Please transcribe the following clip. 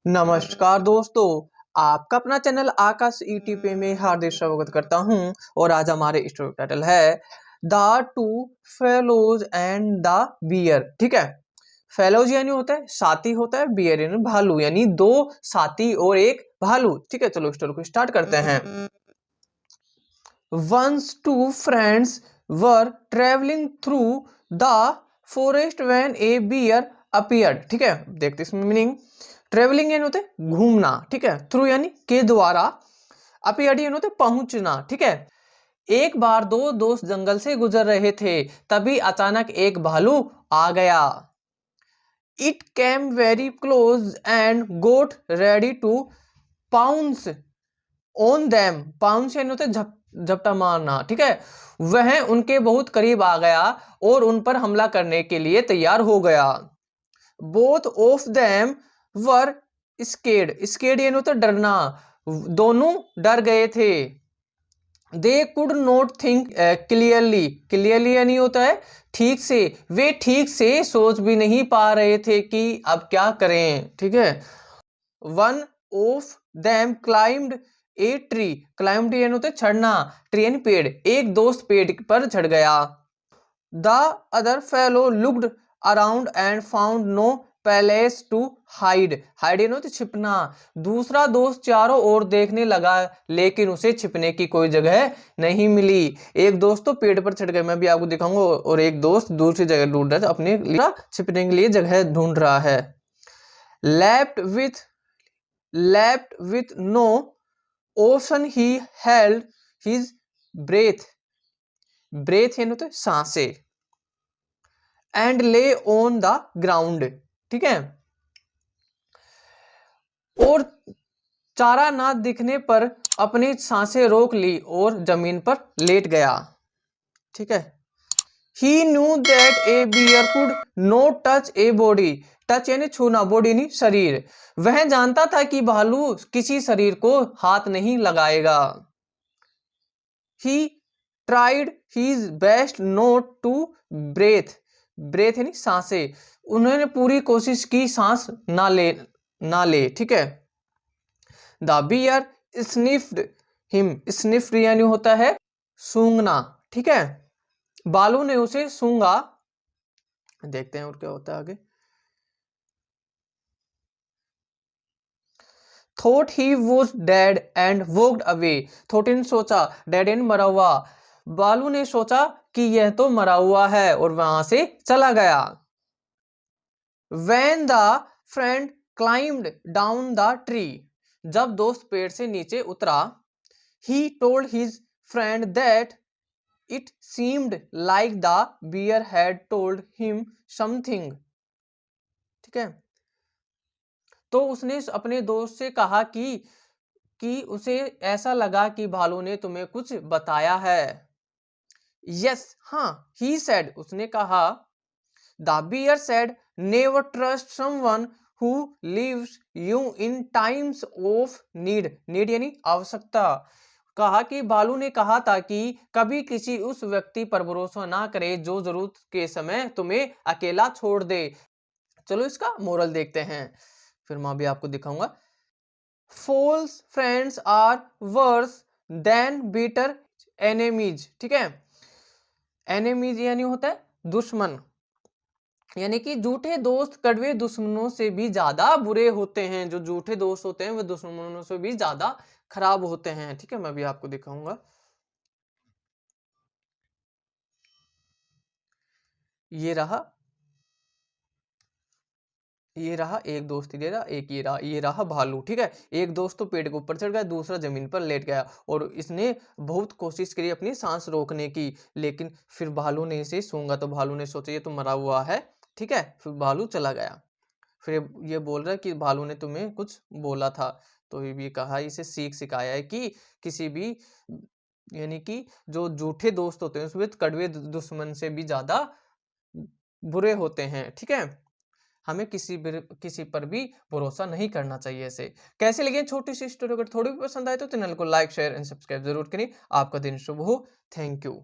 नमस्कार दोस्तों, आपका अपना चैनल आकाश ईटीपी में हार्दिक स्वागत करता हूं। और आज हमारे स्टोरी टाइटल है the two fellows and the bear. ठीक है, फेलोज यानी होता है साथी, होता है बियर यानी भालू, यानी दो साथी और एक भालू। ठीक है, चलो स्टोरी को स्टार्ट करते हैं। Once two friends were traveling through the forest when a bear appeared। ठीक है, देखते इसमें मीनिंग। ट्रेवलिंग यानी होते घूमना, ठीक है, थ्रू यानी के द्वारा, अपीयर्ड यानी होते पहुंचना। ठीक है, एक बार दो दोस्त जंगल से गुजर रहे थे, तभी अचानक एक भालू आ गया। It came very close and got ready to pounce on them. Pounce यानी होते झपटा मारना। ठीक है, वह उनके बहुत करीब आ गया और उन पर हमला करने के लिए तैयार हो गया। Both of them were scared यानी होता डरना, दोनों डर गए थे। They could not think clearly यानी होता है ठीक से, वे ठीक से सोच भी नहीं पा रहे थे कि अब क्या करें। ठीक है, one of them climbed a tree. Climbed यानी होता है चढ़ना, ट्री यानी पेड़। एक दोस्त पेड़ पर चढ़ गया। The other fellow looked around and found no place to hide. Hide यानी होता है छिपना। दूसरा दोस्त चारों ओर देखने लगा, लेकिन उसे छिपने की कोई जगह नहीं मिली। एक दोस्त तो पेड़ पर चढ़ गया, मैं भी आपको दिखाऊंगा, और एक दोस्त दूसरी जगह ढूंढ रहा है, अपने लिए छिपने के लिए जगह ढूंढ रहा है। Left with no option, he held his breath यानी होता है सांसें, and lay on the ground। ठीक है, और चारा ना दिखने पर अपनी सांसें रोक ली और जमीन पर लेट गया। ठीक है, he knew that a bear could not touch a body। Touch यानी छूना, बॉडी यानी शरीर। वह जानता था कि भालू किसी शरीर को हाथ नहीं लगाएगा। He tried his best not to breathe यानी सांसें, उन्होंने पूरी कोशिश की सांस ना ले। ठीक है, the beer sniffed him. Sniffed यानी होता है सूंघना। ठीक है, बालू ने उसे सूंघा। देखते हैं और क्या होता है आगे। Thought he was dead and walked away. Thought in सोचा, डेड इन मरा हुआ। बालू ने सोचा कि यह तो मरा हुआ है और वहां से चला गया। When the friend climbed down the tree। जब दोस्त पेड़ से नीचे उतरा, he told his friend that it seemed like the bear had told him something। ठीक है, तो उसने अपने दोस्त से कहा कि उसे ऐसा लगा कि भालू ने तुम्हें कुछ बताया है। यस, हाँ, he said, उसने कहा। The bear said, never trust someone who leaves you in times of need। Need यानी आवश्यकता। कहा कि भालू ने कहा था कि कभी किसी उस व्यक्ति पर भरोसा ना करे जो जरूरत के समय तुम्हें अकेला छोड़ दे। चलो इसका मोरल देखते हैं, फिर मैं भी आपको दिखाऊंगा। False friends are worse than bitter enemies। ठीक है, एनिमीज यानी होता है दुश्मन, यानी कि झूठे दोस्त कड़वे दुश्मनों से भी ज्यादा बुरे होते हैं। जो झूठे दोस्त होते हैं वो दुश्मनों से भी ज्यादा खराब होते हैं। ठीक है, मैं भी आपको दिखाऊंगा। ये रहा एक दोस्त, ये रहा एक, ये रहा भालू। ठीक है, एक दोस्त तो पेड़ के ऊपर चढ़ गया, दूसरा जमीन पर लेट गया, और इसने बहुत कोशिश करी अपनी सांस रोकने की, लेकिन फिर भालू ने इसे सूंघा तो भालू ने सोचा ये तो मरा हुआ है। ठीक है, फिर भालू चला गया। फिर ये बोल रहा है कि भालू ने तुम्हें कुछ बोला था। तो ये भी कहा, इसे सीख सिखाया है कि किसी भी, यानी कि जो झूठे दोस्त होते हैं उसमें कड़वे दुश्मन से भी ज्यादा बुरे होते हैं। ठीक है, हमें किसी पर भी भरोसा नहीं करना चाहिए। ऐसे कैसे लगे छोटी सी स्टोरी, अगर थोड़ी भी पसंद आए तो चैनल को लाइक शेयर एंड सब्सक्राइब जरूर करें। आपका दिन शुभ हो। Thank you.